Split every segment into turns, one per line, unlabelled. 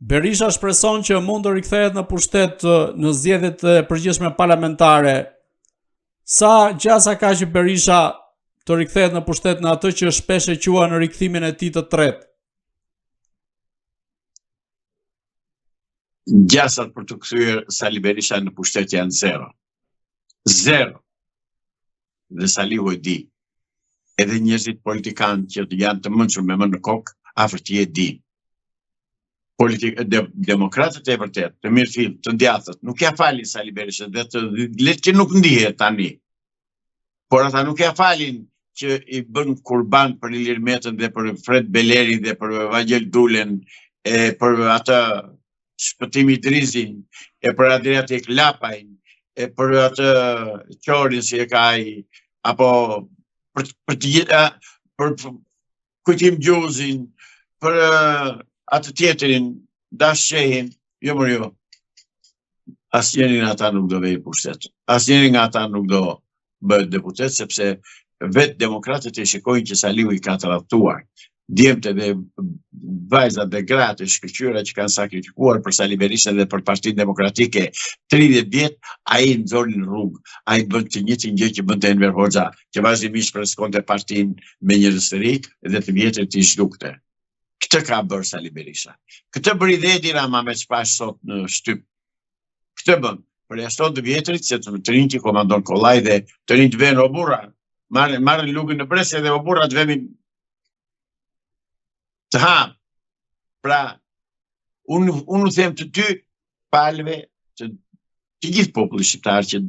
Berisha shpreson që mund të rikthehet në pushtet në zgjedhjet e përgjithshme parlamentare. Sa gjasa ka që Berisha të rikthehet në pushtet në atë që shpesh e quajnë në rikthimin e tij të tretë?
Gjasat për të kthyer Sali Berisha në pushtet janë zero. Zero. Dhe Saliu e di. Edhe njerëzit politikanë që janë të mençur me më në kokë, afër që e di. Demokratët e vërtet, të mirëfill, të ndjatët, nuk ja falin Sali Berisha dhe të letë që nuk ndihet tani. Por ata nuk ja falin që i bën kurban për Ilir Metën dhe për Fred Belerin dhe për Vangel Dulen, e për atë Shpëtimi Drizin, e për Adriatik Lapajn, e për atë Qorin si e ka ai, apo për Kujtim Gjuzin, për atë tjetërin, Dash Shehin, jo. Asnjëri nga ata nuk do vej pushtet. Asnjëri nga ata nuk do bëhet deputet, sepse vetë demokratët e shikojnë që Saliu i ka të rratuar. Djemtë dhe vajzat dhe gratë e shkëlqyera që kanë sakrifikuar për Sali Berisha dhe për Partinë Demokratike 30 vjet, ai nxori në rrugë, ai bën të njëjtin gjë që bënte Enver Hoxha, që vazhdimisht preskonte partinë me njerëzëri dhe të vjetrit i zhdukte. Këtë ka bërë Sali Berisha. Këtë bëri dhe Edi Rama me çfarë sot në shtyp. Këtë bën. Përjashton të vjetrit se të rinj që komandon kollaj dhe të rinj të vënë o burra. Marrin lugën në presje dhe o burra të vëmin të ham. Pra, unë them të ty palëve, të gjithë populli shqiptar që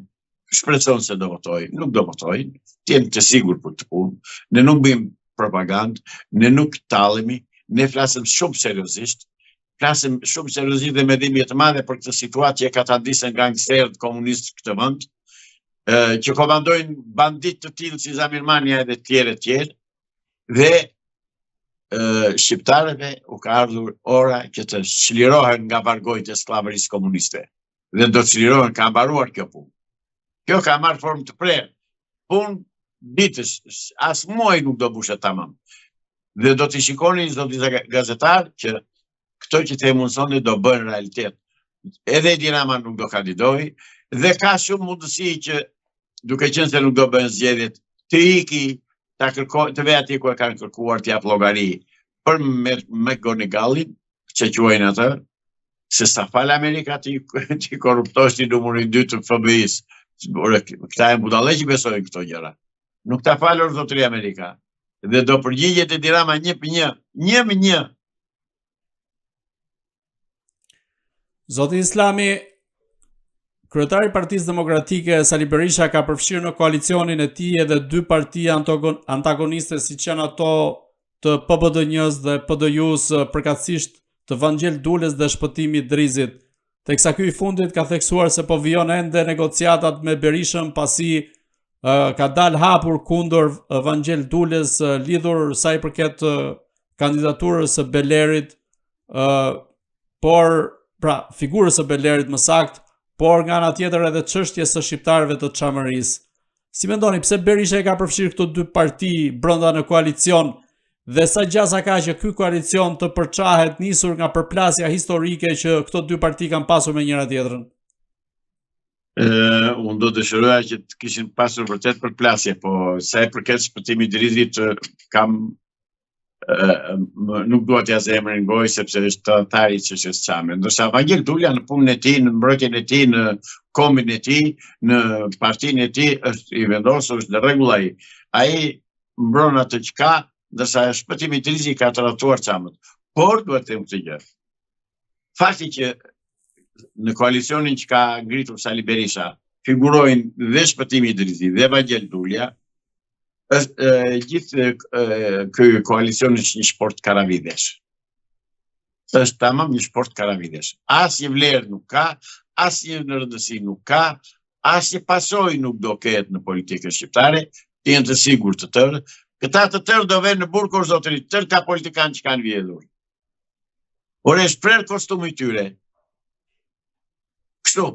shpreson se do votojnë, nuk do votojnë, të jenë të sigur për të punë, ne nuk bëjmë propagandë, ne nuk tallemi, ne flasim shumë seriozisht, dhe me dhimbje të madhe për këtë situatë që e ka tandisën gangsterët komunistë këtë vend, që komandojnë bandit të tillë si Zamir Mania dhe të tjerë, dhe shqiptarëve u ka ardhur ora që të çlirohen nga vargojt e skllavërisë komuniste. Dhe do të çlirohen, ka mbaruar kjo punë. Kjo ka marrë formë të prerë. Punë ditës, as muaj nuk do bushet tamam. Dhe do t'i shikoni zoti gazetar që këto që të mundësoni do bëhen realitet. Edhe Edi Rama nuk do kandidoj, dhe ka shumë mundësi që, duke qenë se nuk do bëhen zgjedhjet, të iki, të vej ati ku e kanë kërkuar t'jap llogari për me Gonigalin, që quajnë atë, se sa fal Amerika ti korruptosh ti numrin 2 të FBI-s. Këta e budallë që besojnë këto gjëra. Nuk ta falur zotëri Amerika. Dhe do përgjigjet Edi Rama një për një.
Zoti Islami, kryetari i Partisë Demokratike Sali Berisha ka përfshirë në koalicionin e tij edhe 2 parti antagoniste siç janë ato të PBD-njës dhe PD-jus, përkatësisht të Vangel Dules dhe Shpëtimi Drizit. Teksa ky i fundit ka theksuar se po vijon ende negociatat me Berishën pasi ka dalë hapur kundër Vangel Dules lidhur sa i përket kandidaturës së Belerit, figurës së Belerit më saktë, por nga ana tjetër edhe çështjes së shqiptarëve të Çamërisë. Si mendoni, pse Berisha e ka përfshirë këto 2 parti brenda në koalicion dhe sa gjasa ka që ky koalicion të përçahet nisur nga përplasja historike që këto 2 parti kanë pasur me njëra tjetrën?
Unë do dëshiroja që të kishin pasur vërtet përplasje, po sa i përket Shpëtimit Drizit nuk dua t'ja zemrin gojë sepse është tradhtari i çështjes Çame. Ndoshta Vangel Dula në punën e tij, në mbrojtjen e tij, në kombin e tij, në partinë e tij është i vendosur, është në rregull ai. Ai mbron atë që ka, ndërsa Shpëtimi Drizit ka tradhtuar Çamën. Por duhet të them këtë gjë. Fakti që në koalicionin që ka ngritur Sali Berisha figurojnë dhe Shpëtimi Drizit dhe Vangel Dula, gjithë ky koalicion është një sport karavidesh. Është tamam një sport karavidesh. Asnjë vlerë nuk ka, asnjë rëndësi nuk ka, asnjë pasojë nuk do ketë në politikën shqiptare, të jenë të sigurt të tërë. Këta të tërë do vënë në burg zotëri, tërë ka politikanë që kanë vjedhur. Ore shpreh kostumi i tyre. Kështu.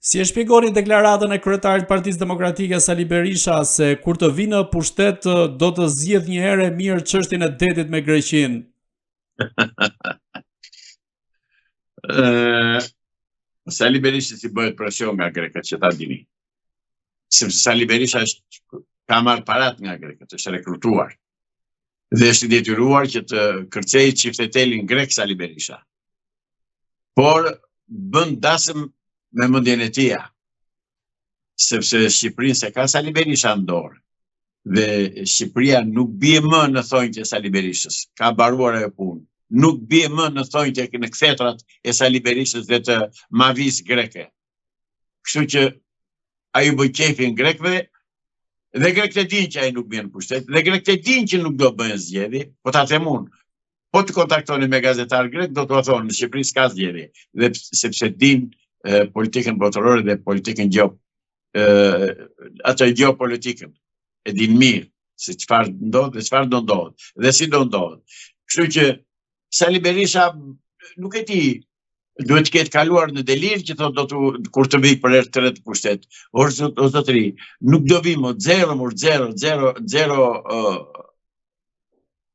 Si e shpjegoni deklaratën e kryetarit të Partisë Demokratike Sali Berisha se kur të vinë në pushtet do të zgjidh një herë mirë çështjen e detit me Greqinë?
Sali Berisha si bëhet presion nga grekët që ta dini. Sepse Sali Berisha ka marrë parat nga grekët, është rekrutuar. Dhe është detyruar që të kërcej çiftetelin grek Sali Berisha. Por bën dasëm me mendjen e tij. Sepse Shqipërinë se ka Sali Berisha në dorë. Dhe Shqipëria nuk bie më në thonjtë e Sali Berishës. Ka baruar ajo punë. Nuk bie më në thonjtë në kthetrat e Sali Berishës dhe të mavis greke. Kështu që ai u bë qefin grekëve dhe grekët e dinë që ai nuk vjen në pushtet dhe grekët e dinë që nuk do bëjnë zgjedhje, po ta them unë. Po të kontaktoni me gazetar grek do t'u thonë në Shqipëri s'ka zgjedhje, dhe sepse dinë politikën botërore dhe politikën geopolitikën. E din mirë se çfarë ndodh dhe çfarë do ndodh dhe si do ndodh. Kështu që Sali Berisha nuk e di, duhet të ketë kaluar në delir që thotë kur të vi për herë të re të pushtet. O zotëri, nuk do vi më zero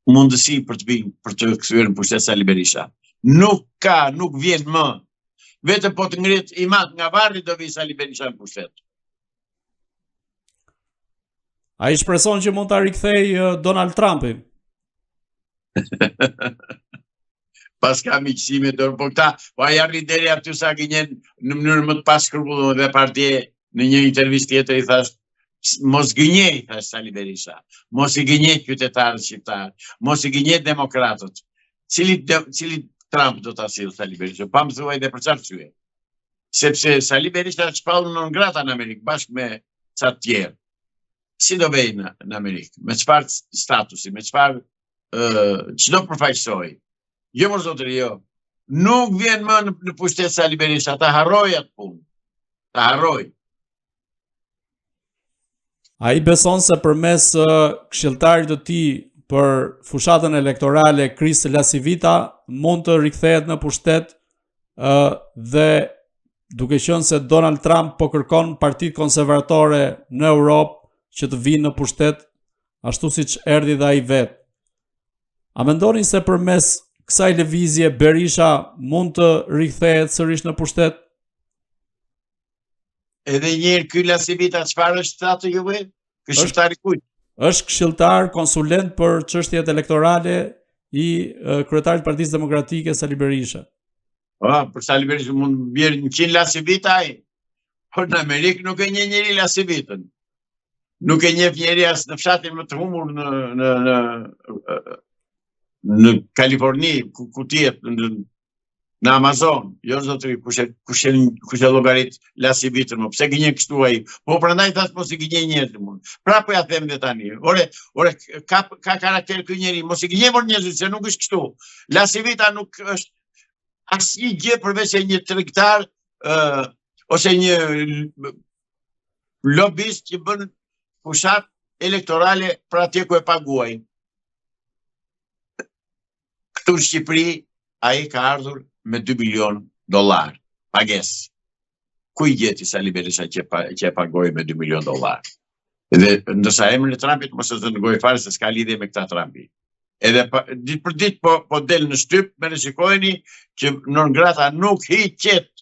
mundësi për të kthyer në pushtet Sali Berisha. Nuk vjen më. Vetëm po të ngrihet i madh nga varri do vi Sali Berisha në pushtet.
Ai shpreson që mund ta rikthej Donald Trumpi.
Pas ka miqësime dorë, po këta, po ai arrin deri aty sa gënjen në mënyrë më të paskrupullshme dhe partie në një intervistë tjetër i thash, mos gënjej, thash Sali Berisha. Mos i gënjej qytetarët shqiptar, mos i gënjej demokratët. Cili Trump do ta sill Sali Berisha? Pa më thuaj dhe për çfarë syje. Sepse Sali Berisha është shpallur non grata në Amerikë bashkë me ca të tjerë. Si do vej në Amerikë? Me çfarë statusi, me çfarë çdo përfaqësoj? Jo më zotëri, jo. Nuk vjen më në pushtet Sali Berisha, ta harroj atë punë. Ta harroj.
Ai beson se përmes këshilltarit të tij për fushatën elektorale Kris Lasivita mund të rikthehet në pushtet dhe duke qenë se Donald Trump po kërkon partitë konservatore në Europë që të vinë në pushtet, ashtu siç erdhi dhe ai vet. A mendoni se përmes kësaj lëvizje Berisha mund të rikthehet sërish në pushtet?
Edhe njëherë ky Lasivita çfarë është atë juve? Këshilltari kujt?
Është këshilltar, konsulent për çështjet elektorale i kryetarit të Partisë Demokratike Sali Berisha.
Për Sali Berisha mund bjerë 100 Lasivita ai. Por në Amerikë nuk e njeh njëri Lasivitën. Nuk e njeh njëri as në fshatin më të humbur në Kaliforni, ku tiet në Amazon. Jo zotëri, kush e llogarit Lasivitën, pse gënjen kështu ai? Po prandaj thash mos i gënjej njerëzit mund. Pra po ja them dhe tani. Ore, ka karakter ky njeri, mos i gënjej njerëzit se nuk është kështu. Lasivita nuk është asnjë gjë përveç se një tregtar ose një lobist që bën fushat elektorale për atje ku e paguajnë. Këtu në Shqipëri, ai ka ardhur me $2 milion pagesë. Ku i gjeti Sali Berisha që e pagoi me $2 milion? Dhe ndërsa emrin e Trumpit mos e zëngoj fare se s'ka lidhje me këta Trumpi. Edhe ditë për ditë po del në shtyp, me shikojeni që non grata nuk hiqet